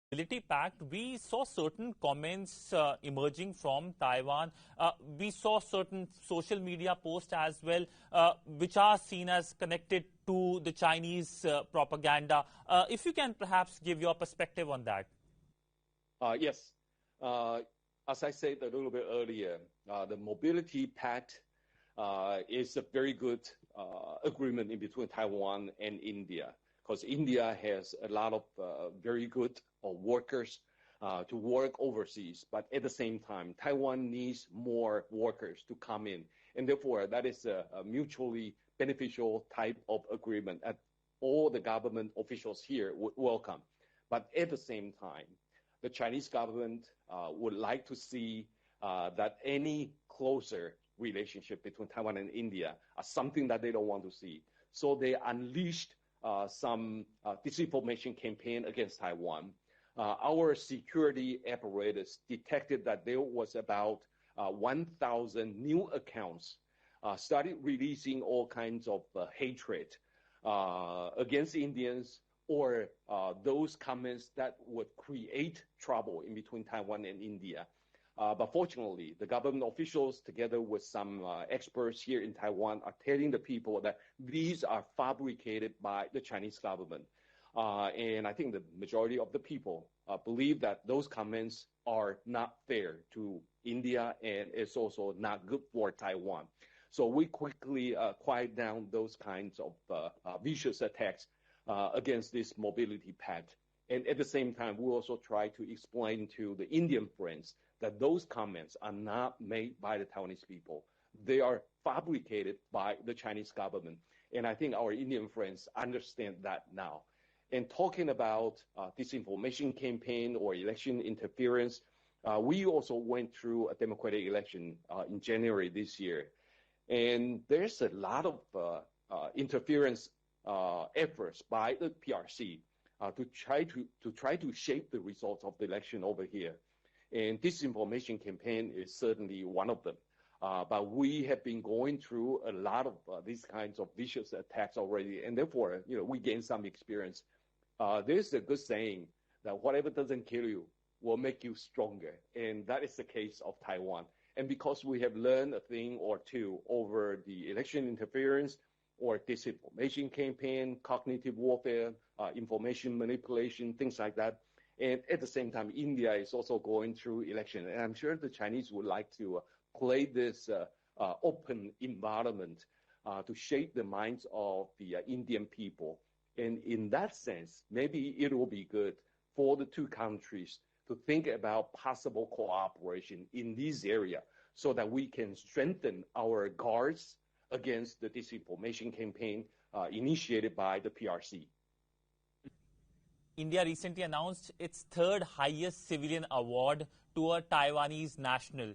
Mobility Pact, we saw certain comments emerging from Taiwan. We saw certain social media posts as well, which are seen as connected to the Chinese propaganda. If you can perhaps give your perspective on that. Yes. As I said a little bit earlier, the Mobility Pact is a very good agreement in between Taiwan and India, because India has a lot of very good workers to work overseas. But at the same time, Taiwan needs more workers to come in. And therefore, that is a mutually beneficial type of agreement that all the government officials here would welcome. But at the same time, the Chinese government would like to see that any closer relationship between Taiwan and India are something that they don't want to see. So they unleashed some disinformation campaign against Taiwan. Our security apparatus detected that there was about 1,000 new accounts started releasing all kinds of hatred against Indians, or those comments that would create trouble in between Taiwan and India. But fortunately, the government officials, together with some experts here in Taiwan, are telling the people that these are fabricated by the Chinese government. And I think the majority of the people believe that those comments are not fair to India, and it's also not good for Taiwan. So we quickly quiet down those kinds of vicious attacks against this Mobility Pact. And at the same time, we also try to explain to the Indian friends that those comments are not made by the Taiwanese people. They are fabricated by the Chinese government. And I think our Indian friends understand that now. And talking about disinformation campaign or election interference, we also went through a democratic election in January this year. And there's a lot of interference efforts by the PRC to try to shape the results of the election over here. And disinformation campaign is certainly one of them. But we have been going through a lot of these kinds of vicious attacks already, and therefore, we gained some experience. There's a good saying that whatever doesn't kill you will make you stronger, and that is the case of Taiwan. And because we have learned a thing or two over the election interference or disinformation campaign, cognitive warfare, information manipulation, things like that. And at the same time, India is also going through election. And I'm sure the Chinese would like to play this open environment to shape the minds of the Indian people. And in that sense, maybe it will be good for the two countries to think about possible cooperation in this area so that we can strengthen our guards against the disinformation campaign initiated by the PRC. India recently announced its third highest civilian award to a Taiwanese national.